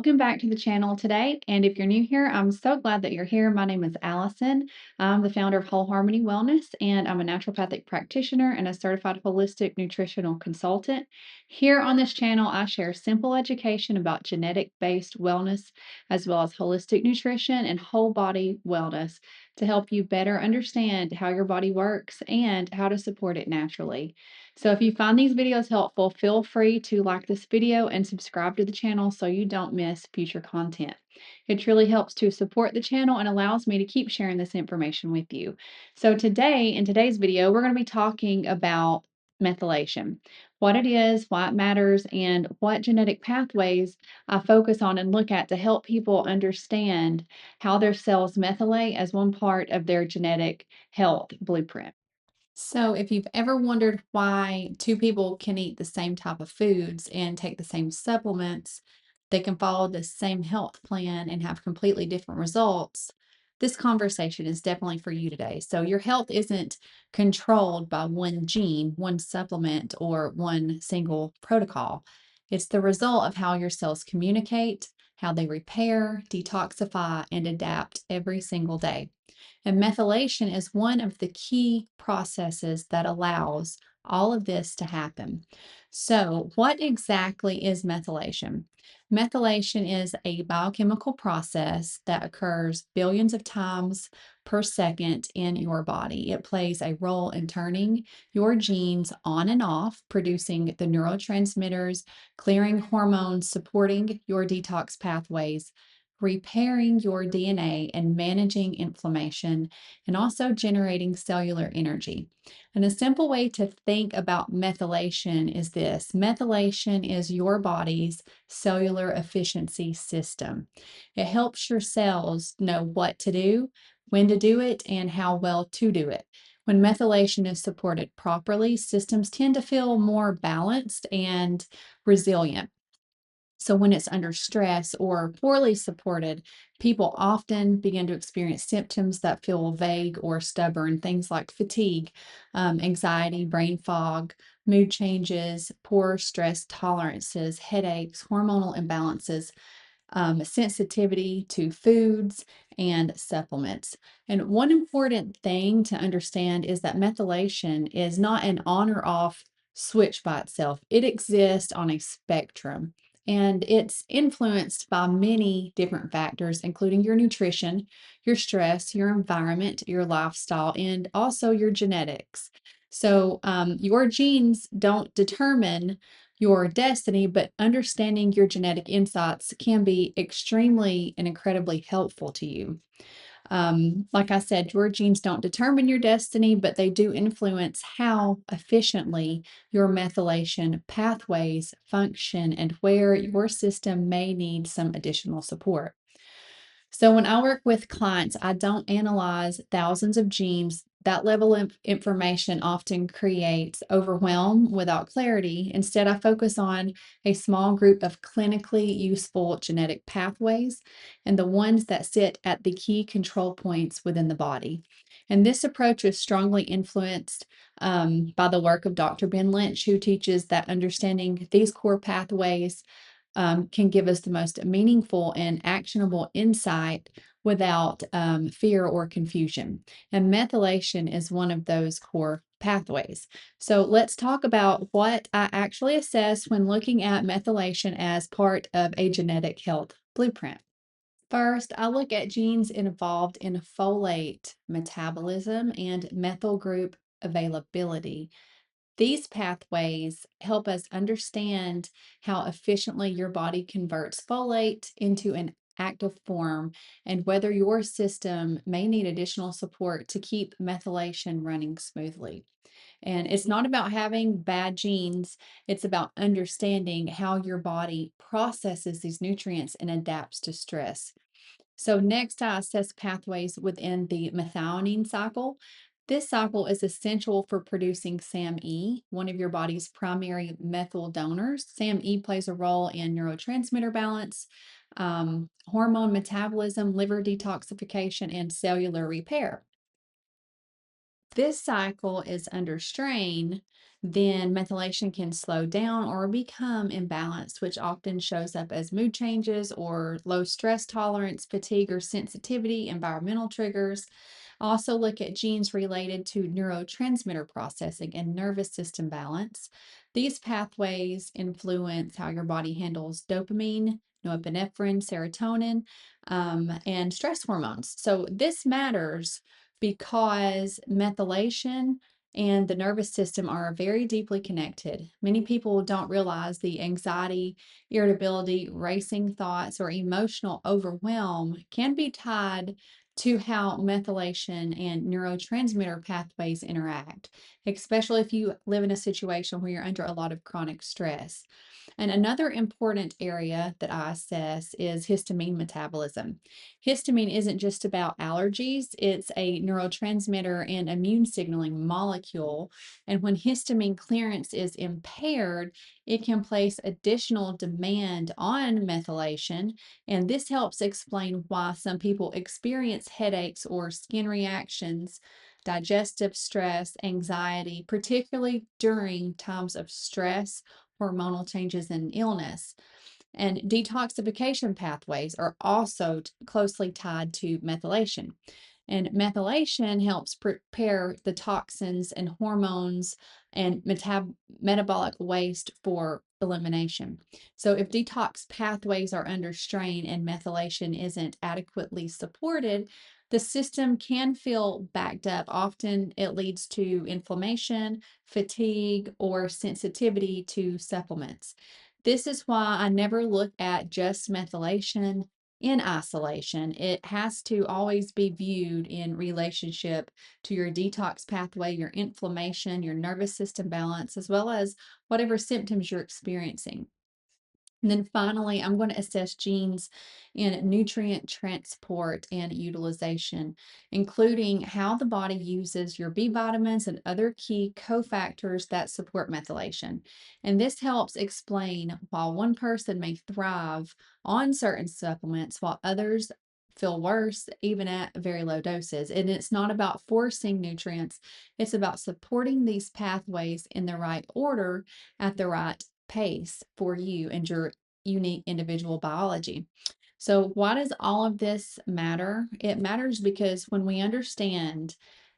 welcome back to the channel today. And if you're new here, I'm so glad that you're here. My name is Allison. I'm the founder of Whole Harmony Wellness, and I'm a naturopathic practitioner and a certified holistic nutritional consultant. Here on this channel, I share simple education about genetic-based wellness, as well as holistic nutrition and whole body wellness to help you better understand how your body works and how to support it naturally. So if you find these videos helpful, feel free to like this video and subscribe to the channel so you don't miss future content. It truly helps to support the channel and allows me to keep sharing this information with you. So today, in today's video, we're going to be talking about methylation, what it is, why it matters, and what genetic pathways I focus on and look at to help people understand how their cells methylate as one part of their genetic health blueprint. So, if you've ever wondered why two people can eat the same type of foods and take the same supplements, they can follow the same health plan and have completely different results, this conversation is definitely for you today. So, your health isn't controlled by one gene, one supplement, or one single protocol. It's the result of how your cells communicate, how they repair, detoxify, and adapt every single day. And methylation is one of the key processes that allows all of this to happen. So, what exactly is methylation? Methylation is a biochemical process that occurs billions of times per second in your body. It plays a role in turning your genes on and off, producing the neurotransmitters, clearing hormones, supporting your detox pathways, repairing your DNA and managing inflammation, and also generating cellular energy. And a simple way to think about methylation is this: methylation is your body's cellular efficiency system. It helps your cells know what to do, when to do it, and how well to do it. When methylation is supported properly, systems tend to feel more balanced and resilient. So, when it's under stress or poorly supported, people often begin to experience symptoms that feel vague or stubborn, things like fatigue, anxiety, brain fog, mood changes, poor stress tolerances, headaches, hormonal imbalances, sensitivity to foods and supplements. And one important thing to understand is that methylation is not an on or off switch by itself, it exists on a spectrum. And it's influenced by many different factors, including your nutrition, your stress, your environment, your lifestyle, and also your genetics. So, your genes don't determine your destiny, but understanding your genetic insights can be extremely and incredibly helpful to you. Like I said, your genes don't determine your destiny, but they do influence how efficiently your methylation pathways function and where your system may need some additional support. So when I work with clients, I don't analyze thousands of genes. That level of information often creates overwhelm without clarity. Instead, I focus on a small group of clinically useful genetic pathways and the ones that sit at the key control points within the body. And this approach is strongly influenced by the work of Dr. Ben Lynch, who teaches that understanding these core pathways can give us the most meaningful and actionable insight without fear or confusion. And methylation is one of those core pathways. So let's talk about what I actually assess when looking at methylation as part of a genetic health blueprint. First, I look at genes involved in folate metabolism and methyl group availability. These pathways help us understand how efficiently your body converts folate into an active form and whether your system may need additional support to keep methylation running smoothly. And it's not about having bad genes, it's about understanding how your body processes these nutrients and adapts to stress. So next, I assess pathways within the methionine cycle. This cycle is essential for producing SAMe, one of your body's primary methyl donors. SAMe plays a role in neurotransmitter balance, hormone metabolism, liver detoxification, and cellular repair. this cycle is under strain, then methylation can slow down or become imbalanced, which often shows up as mood changes or low stress tolerance, fatigue or sensitivity, environmental triggers. Also, look at genes related to neurotransmitter processing and nervous system balance. These pathways influence how your body handles dopamine, norepinephrine, serotonin, and stress hormones. So, this matters because methylation and the nervous system are very deeply connected. Many people don't realize the anxiety, irritability, racing thoughts, or emotional overwhelm can be tied to how methylation and neurotransmitter pathways interact, especially if you live in a situation where you're under a lot of chronic stress. And another important area that I assess is histamine metabolism. Histamine isn't just about allergies, it's a neurotransmitter and immune signaling molecule. And when histamine clearance is impaired, it can place additional demand on methylation. And this helps explain why some people experience headaches or skin reactions, digestive stress, anxiety, particularly during times of stress, hormonal changes, and illness. And detoxification pathways are also closely tied to methylation. And methylation helps prepare the toxins and hormones and metabolic waste for elimination. So, if detox pathways are under strain and methylation isn't adequately supported, the system can feel backed up. Often it leads to inflammation, fatigue, or sensitivity to supplements. This is why I never look at just methylation in isolation. It has to always be viewed in relationship to your detox pathway, your inflammation, your nervous system balance, as well as whatever symptoms you're experiencing. And then finally, I'm going to assess genes in nutrient transport and utilization, including how the body uses your B vitamins and other key cofactors that support methylation. And this helps explain why one person may thrive on certain supplements while others feel worse, even at very low doses. And it's not about forcing nutrients, it's about supporting these pathways in the right order at the right pace for you and your unique individual biology. So, why does all of this matter? It matters because when we understand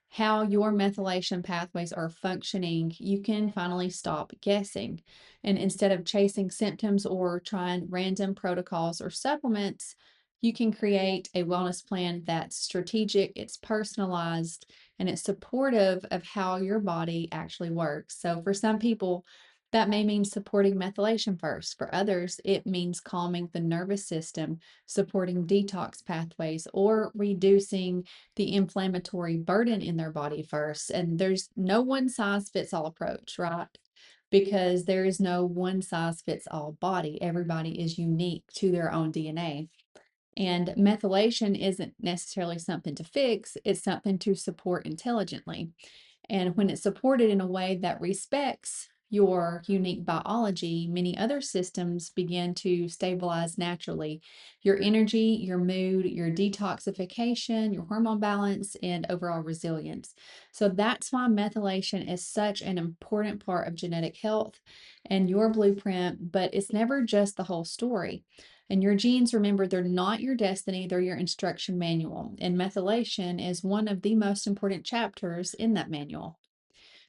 how your methylation pathways are functioning, you can finally stop guessing. And instead of chasing symptoms or trying random protocols or supplements, you can create a wellness plan that's strategic, it's personalized, and it's supportive of how your body actually works. So, for some people, that may mean supporting methylation first. For others, it means calming the nervous system, supporting detox pathways, or reducing the inflammatory burden in their body first. And there's no one size fits all approach, right? Because there is no one size fits all body. Everybody is unique to their own DNA. And methylation isn't necessarily something to fix, it's something to support intelligently. And when it's supported in a way that respects your unique biology, many other systems begin to stabilize naturally. Your energy, your mood, your detoxification, your hormone balance, and overall resilience. So that's why methylation is such an important part of genetic health and your blueprint, but it's never just the whole story. And your genes, remember, they're not your destiny, they're your instruction manual. And methylation is one of the most important chapters in that manual.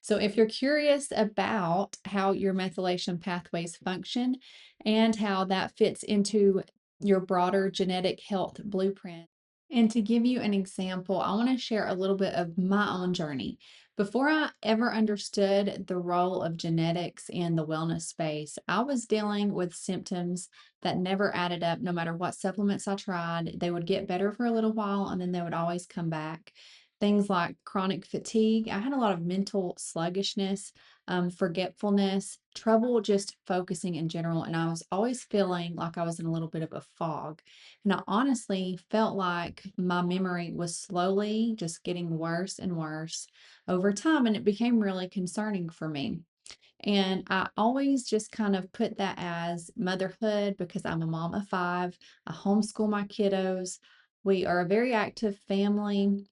So, if you're curious about how your methylation pathways function and how that fits into your broader genetic health blueprint, and to give you an example, I want to share a little bit of my own journey. Before I ever understood the role of genetics in the wellness space, I was dealing with symptoms that never added up no matter what supplements I tried. They would get better for a little while and then they would always come back. Things like chronic fatigue. I had a lot of mental sluggishness, forgetfulness, trouble just focusing in general. And I was always feeling like I was in a little bit of a fog. And I honestly felt like my memory was slowly just getting worse and worse over time. And it became really concerning for me. And I always just kind of put that as motherhood because I'm a mom of five. I homeschool my kiddos. We are a very active family.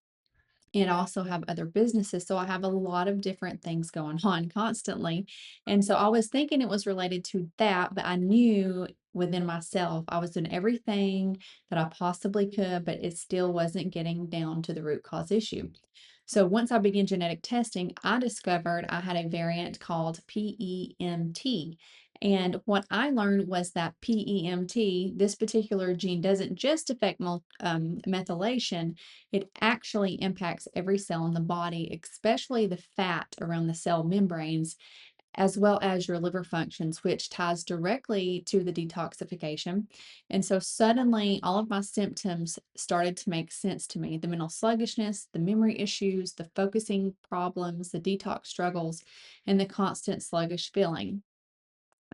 and also have other businesses. So I have a lot of different things going on constantly. And so I was thinking it was related to that, but I knew within myself I was doing everything that I possibly could, but it still wasn't getting down to the root cause issue. So once I began genetic testing, I discovered I had a variant called PEMT. And what I learned was that PEMT, this particular gene, doesn't just affect methylation, it actually impacts every cell in the body, especially the fat around the cell membranes, as well as your liver functions, which ties directly to the detoxification. And so suddenly all of my symptoms started to make sense to me: the mental sluggishness, the memory issues, the focusing problems, the detox struggles, and the constant sluggish feeling.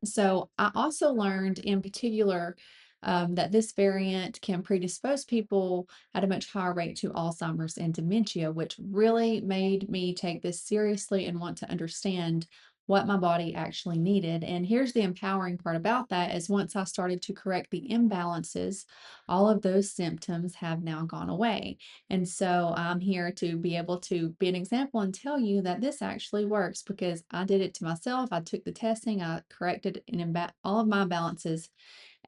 So I also learned in particular that this variant can predispose people at a much higher rate to Alzheimer's and dementia, which really made me take this seriously and want to understand what my body actually needed. And here's the empowering part about that: is once I started to correct the imbalances, all of those symptoms have now gone away. And so I'm here to be able to be an example and tell you that this actually works, because I did it to myself. I took the testing, I corrected all of my balances,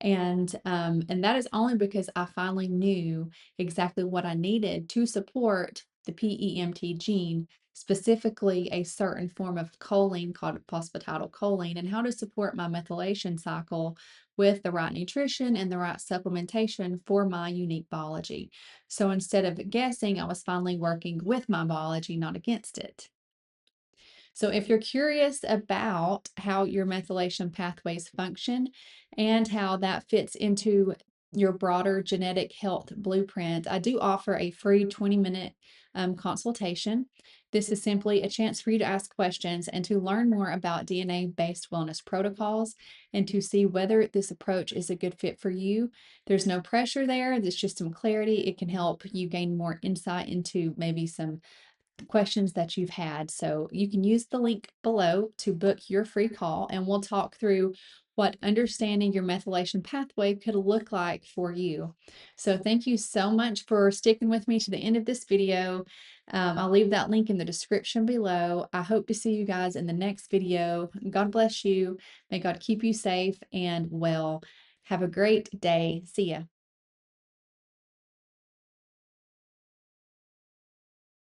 and that is only because I finally knew exactly what I needed to support the PEMT gene, specifically a certain form of choline called phosphatidylcholine, and how to support my methylation cycle with the right nutrition and the right supplementation for my unique biology. So instead of guessing, I was finally working with my biology, not against it. So, if you're curious about how your methylation pathways function and how that fits into your broader genetic health blueprint, I do offer a free 20-minute consultation. This is simply a chance for you to ask questions and to learn more about DNA-based wellness protocols and to see whether this approach is a good fit for you. There's no pressure there. There's just some clarity. It can help you gain more insight into maybe some questions that you've had. So you can use the link below to book your free call, and we'll talk through what understanding your methylation pathway could look like for you. So thank you so much for sticking with me to the end of this video. I'll leave that link in the description below. I hope to see you guys in the next video. God bless you. May God keep you safe and well. Have a great day. See ya.